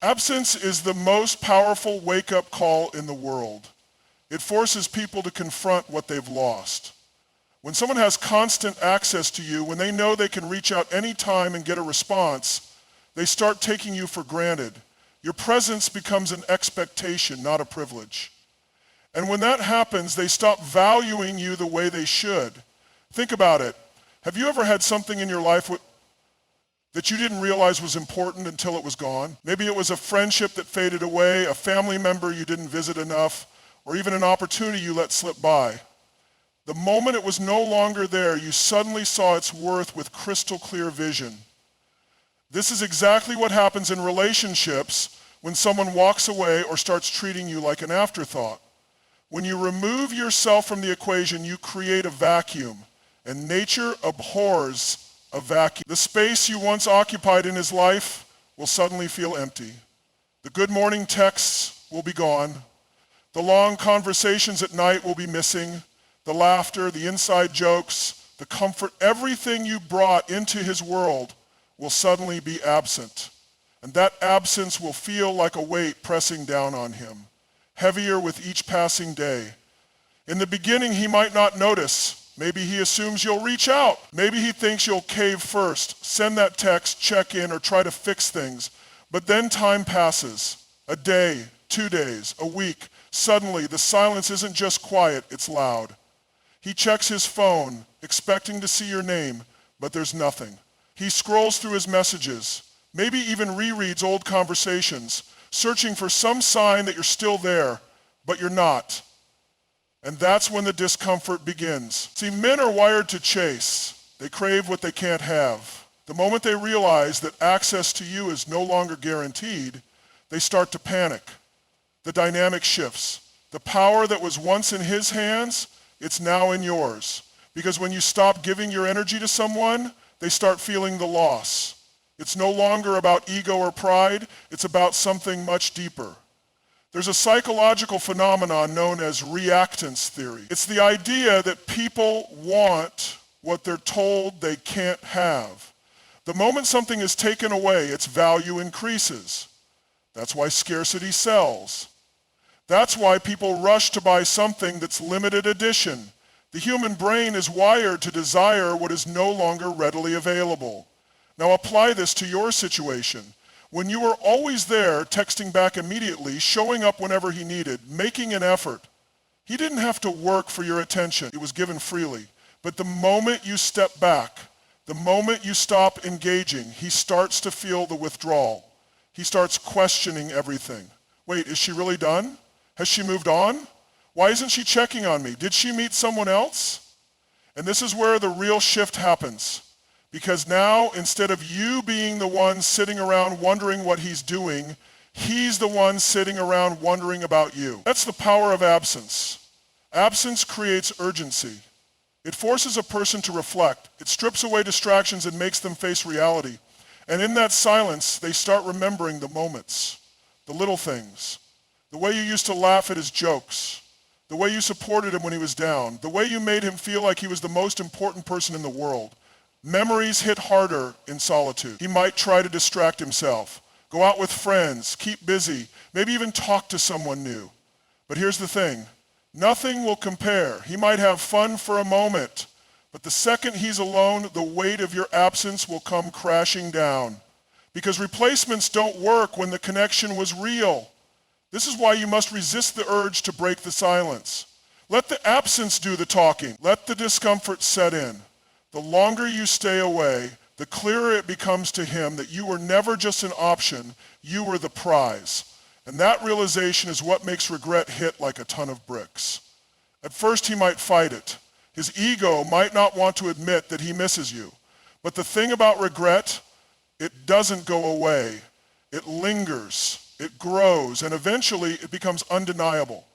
Absence is the most powerful wake-up call in the world. It forces people to confront what they've lost. When someone has constant access to you, when they know they can reach out anytime and get a response, they start taking you for granted. Your presence becomes an expectation, not a privilege. And when that happens, they stop valuing you the way they should. Think about it. Have you ever had something in your life that you didn't realize was important until it was gone? Maybe it was a friendship that faded away, a family member you didn't visit enough, or even an opportunity you let slip by. The moment it was no longer there, you suddenly saw its worth with crystal clear vision. This is exactly what happens in relationships when someone walks away or starts treating you like an afterthought. When you remove yourself from the equation, you create a vacuum, and nature abhors a vacuum. The space you once occupied in his life will suddenly feel empty. The good morning texts will be gone. The long conversations at night will be missing. The laughter, the inside jokes, the comfort, everything you brought into his world will suddenly be absent. And that absence will feel like a weight pressing down on him, heavier with each passing day. In the beginning, he might not notice. Maybe he assumes you'll reach out. Maybe he thinks you'll cave first, send that text, check in, or try to fix things. But then time passes. A day, 2 days, a week. Suddenly, the silence isn't just quiet, it's loud. He checks his phone, expecting to see your name, but there's nothing. He scrolls through his messages, maybe even rereads old conversations, searching for some sign that you're still there, but you're not. And that's when the discomfort begins. See, men are wired to chase. They crave what they can't have. The moment they realize that access to you is no longer guaranteed, they start to panic. The dynamic shifts. The power that was once in his hands, it's now in yours. Because when you stop giving your energy to someone, they start feeling the loss. It's no longer about ego or pride, it's about something much deeper. There's a psychological phenomenon known as reactance theory. It's the idea that people want what they're told they can't have. The moment something is taken away, its value increases. That's why scarcity sells. That's why people rush to buy something that's limited edition. The human brain is wired to desire what is no longer readily available. Now apply this to your situation. When you were always there, texting back immediately, showing up whenever he needed, making an effort, he didn't have to work for your attention. It was given freely. But the moment you step back, the moment you stop engaging, he starts to feel the withdrawal. He starts questioning everything. Wait, is she really done? Has she moved on? Why isn't she checking on me? Did she meet someone else? And this is where the real shift happens. Because now, instead of you being the one sitting around wondering what he's doing, he's the one sitting around wondering about you. That's the power of absence. Absence creates urgency. It forces a person to reflect. It strips away distractions and makes them face reality. And in that silence, they start remembering the moments, the little things, the way you used to laugh at his jokes, the way you supported him when he was down, the way you made him feel like he was the most important person in the world. Memories hit harder in solitude. He might try to distract himself, go out with friends, keep busy, maybe even talk to someone new. But here's the thing, nothing will compare. He might have fun for a moment, but the second he's alone, the weight of your absence will come crashing down. Because replacements don't work when the connection was real. This is why you must resist the urge to break the silence. Let the absence do the talking. Let the discomfort set in. The longer you stay away, the clearer it becomes to him that you were never just an option, you were the prize. And that realization is what makes regret hit like a ton of bricks. At first he might fight it. His ego might not want to admit that he misses you. But the thing about regret, it doesn't go away. It lingers, it grows, and eventually it becomes undeniable.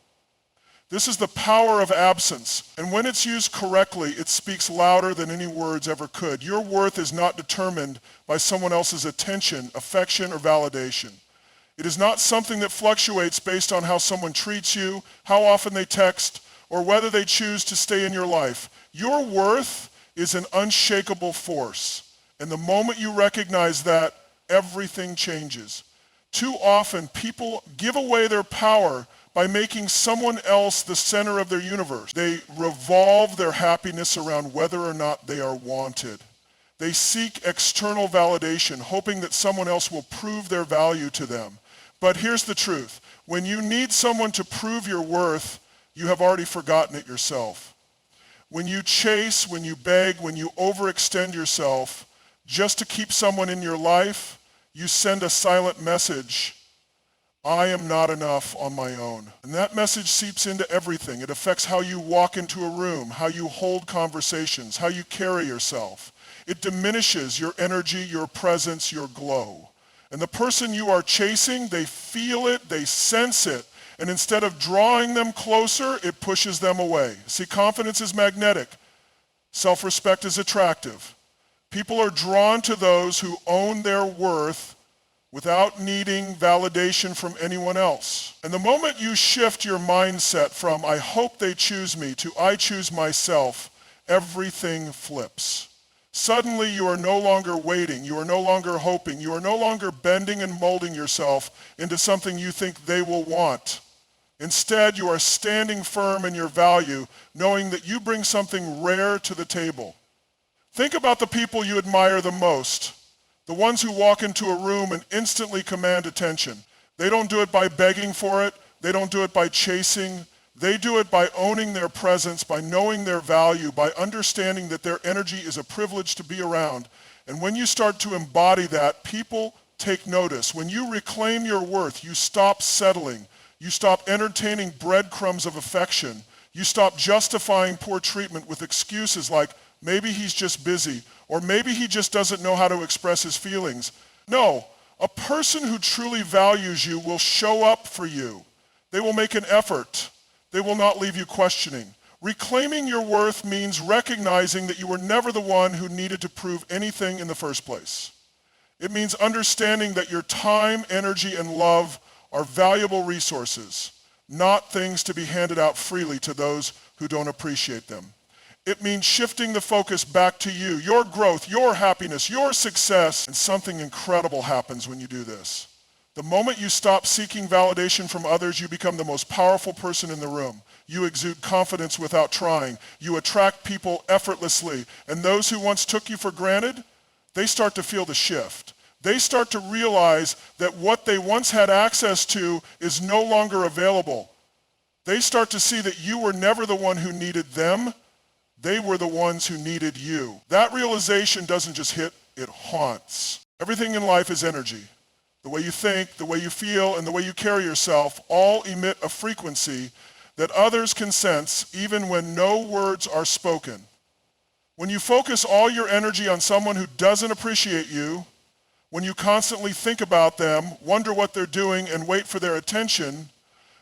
This is the power of absence, and when it's used correctly, it speaks louder than any words ever could. Your worth is not determined by someone else's attention, affection, or validation. It is not something that fluctuates based on how someone treats you, how often they text, or whether they choose to stay in your life. Your worth is an unshakable force, and the moment you recognize that, everything changes. Too often, people give away their power by making someone else the center of their universe. They revolve their happiness around whether or not they are wanted. They seek external validation, hoping that someone else will prove their value to them. But here's the truth. When you need someone to prove your worth, you have already forgotten it yourself. When you chase, when you beg, when you overextend yourself just to keep someone in your life, you send a silent message. I am not enough on my own. And that message seeps into everything. It affects how you walk into a room, how you hold conversations, how you carry yourself. It diminishes your energy, your presence, your glow. And the person you are chasing, they feel it, they sense it, and instead of drawing them closer, it pushes them away. See, confidence is magnetic. Self-respect is attractive. People are drawn to those who own their worth without needing validation from anyone else. And the moment you shift your mindset from I hope they choose me to I choose myself, everything flips. Suddenly you are no longer waiting, you are no longer hoping, you are no longer bending and molding yourself into something you think they will want. Instead, you are standing firm in your value, knowing that you bring something rare to the table. Think about the people you admire the most, the ones who walk into a room and instantly command attention. They don't do it by begging for it, they don't do it by chasing, they do it by owning their presence, by knowing their value, by understanding that their energy is a privilege to be around. And when you start to embody that, people take notice. When you reclaim your worth, you stop settling. You stop entertaining breadcrumbs of affection. You stop justifying poor treatment with excuses like, maybe he's just busy, or maybe he just doesn't know how to express his feelings. No, a person who truly values you will show up for you. They will make an effort. They will not leave you questioning. Reclaiming your worth means recognizing that you were never the one who needed to prove anything in the first place. It means understanding that your time, energy, and love are valuable resources, not things to be handed out freely to those who don't appreciate them. It means shifting the focus back to you, your growth, your happiness, your success, and something incredible happens when you do this. The moment you stop seeking validation from others, you become the most powerful person in the room. You exude confidence without trying. You attract people effortlessly, and those who once took you for granted, they start to feel the shift. They start to realize that what they once had access to is no longer available. They start to see that you were never the one who needed them. They were the ones who needed you. That realization doesn't just hit, it haunts. Everything in life is energy. The way you think, the way you feel, and the way you carry yourself all emit a frequency that others can sense even when no words are spoken. When you focus all your energy on someone who doesn't appreciate you, when you constantly think about them, wonder what they're doing, and wait for their attention,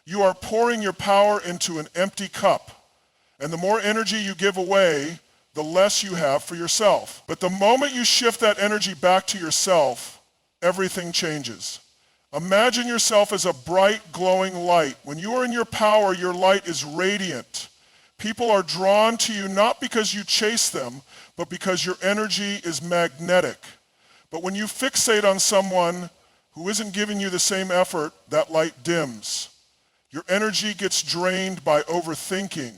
you are pouring your power into an empty cup. And the more energy you give away, the less you have for yourself. But the moment you shift that energy back to yourself, everything changes. Imagine yourself as a bright, glowing light. When you are in your power, your light is radiant. People are drawn to you not because you chase them, but because your energy is magnetic. But when you fixate on someone who isn't giving you the same effort, that light dims. Your energy gets drained by overthinking,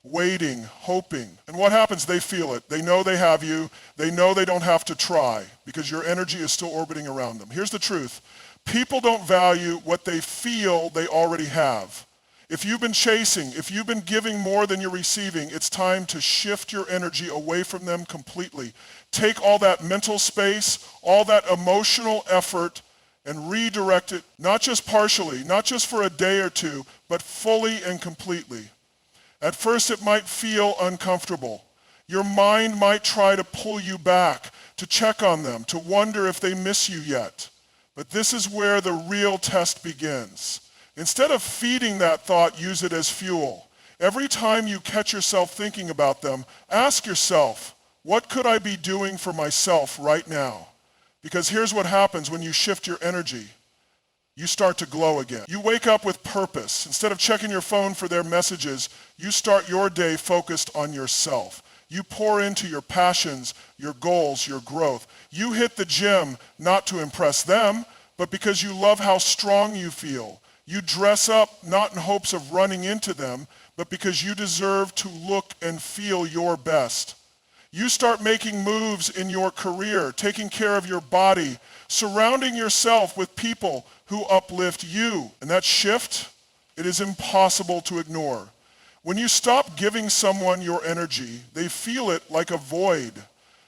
waiting, hoping. And what happens? They feel it. They know they have you. They know they don't have to try because your energy is still orbiting around them. Here's the truth. People don't value what they feel they already have. If you've been chasing, if you've been giving more than you're receiving, it's time to shift your energy away from them completely. Take all that mental space, all that emotional effort, and redirect it, not just partially, not just for a day or two, but fully and completely. At first it might feel uncomfortable. Your mind might try to pull you back, to check on them, to wonder if they miss you yet. But this is where the real test begins. Instead of feeding that thought, use it as fuel. Every time you catch yourself thinking about them, ask yourself, what could I be doing for myself right now? Because here's what happens when you shift your energy. You start to glow again. You wake up with purpose. Instead of checking your phone for their messages, you start your day focused on yourself. You pour into your passions, your goals, your growth. You hit the gym not to impress them, but because you love how strong you feel. You dress up not in hopes of running into them, but because you deserve to look and feel your best. You start making moves in your career, taking care of your body, surrounding yourself with people who uplift you. And that shift, it is impossible to ignore. When you stop giving someone your energy, they feel it like a void.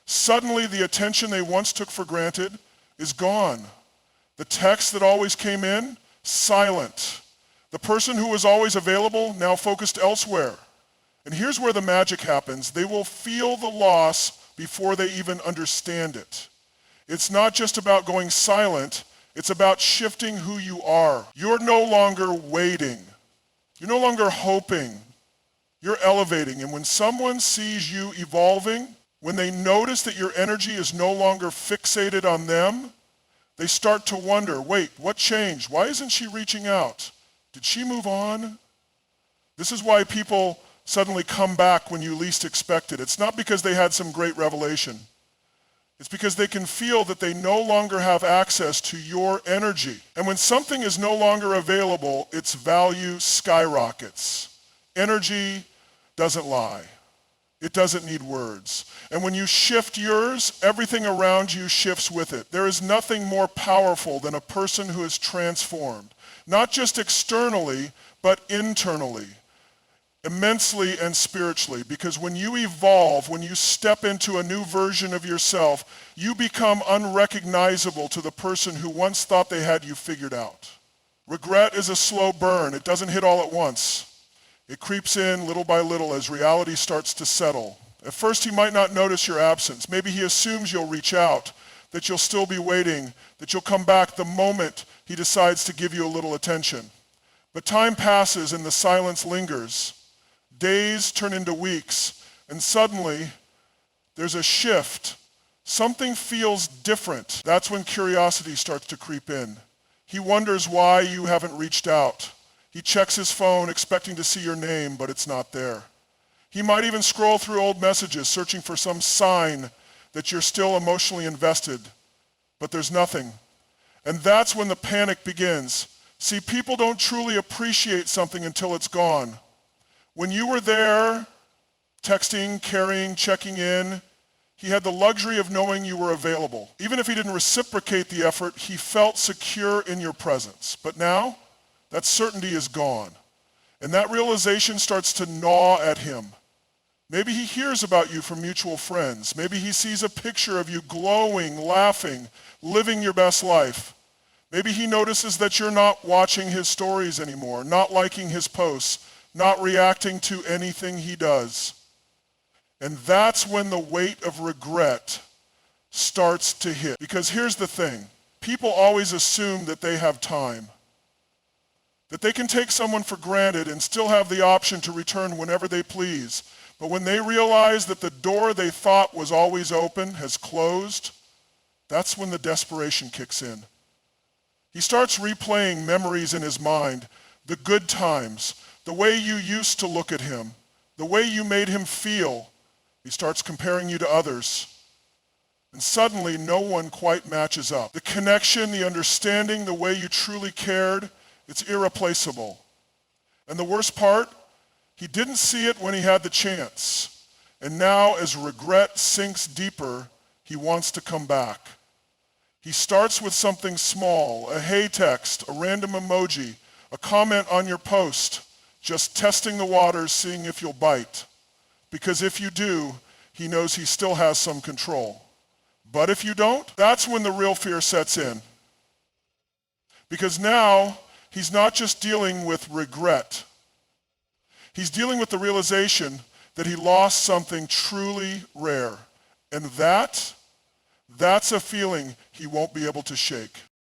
Suddenly, the attention they once took for granted is gone. The text that always came in, silent. The person who was always available, now focused elsewhere. And here's where the magic happens. They will feel the loss before they even understand it. It's not just about going silent, it's about shifting who you are. You're no longer waiting. You're no longer hoping. You're elevating. And when someone sees you evolving, when they notice that your energy is no longer fixated on them, they start to wonder, wait, what changed? Why isn't she reaching out? Did she move on? This is why people suddenly come back when you least expect it. It's not because they had some great revelation. It's because they can feel that they no longer have access to your energy. And when something is no longer available, its value skyrockets. Energy doesn't lie. It doesn't need words. And when you shift yours, everything around you shifts with it. There is nothing more powerful than a person who is transformed, not just externally, but internally, immensely and spiritually. Because when you evolve, when you step into a new version of yourself, you become unrecognizable to the person who once thought they had you figured out. Regret is a slow burn. It doesn't hit all at once. It creeps in little by little as reality starts to settle. At first, he might not notice your absence. Maybe he assumes you'll reach out, that you'll still be waiting, that you'll come back the moment he decides to give you a little attention. But time passes and the silence lingers. Days turn into weeks, and suddenly there's a shift. Something feels different. That's when curiosity starts to creep in. He wonders why you haven't reached out. He checks his phone expecting to see your name, but it's not there. He might even scroll through old messages searching for some sign that you're still emotionally invested, but there's nothing. And that's when the panic begins. See, people don't truly appreciate something until it's gone. When you were there, texting, caring, checking in, he had the luxury of knowing you were available. Even if he didn't reciprocate the effort, he felt secure in your presence. But now, that certainty is gone. And that realization starts to gnaw at him. Maybe he hears about you from mutual friends. Maybe he sees a picture of you glowing, laughing, living your best life. Maybe he notices that you're not watching his stories anymore, not liking his posts, not reacting to anything he does. And that's when the weight of regret starts to hit. Because here's the thing. People always assume that they have time, that they can take someone for granted and still have the option to return whenever they please. But when they realize that the door they thought was always open has closed, that's when the desperation kicks in. He starts replaying memories in his mind, the good times, the way you used to look at him, the way you made him feel. He starts comparing you to others. And suddenly, no one quite matches up. The connection, the understanding, the way you truly cared, it's irreplaceable. And the worst part, he didn't see it when he had the chance. And now, as regret sinks deeper, he wants to come back. He starts with something small, a hey text, a random emoji, a comment on your post, just testing the waters, seeing if you'll bite. Because if you do, he knows he still has some control. But if you don't, that's when the real fear sets in. Because now, he's not just dealing with regret. He's dealing with the realization that he lost something truly rare. And that's a feeling he won't be able to shake.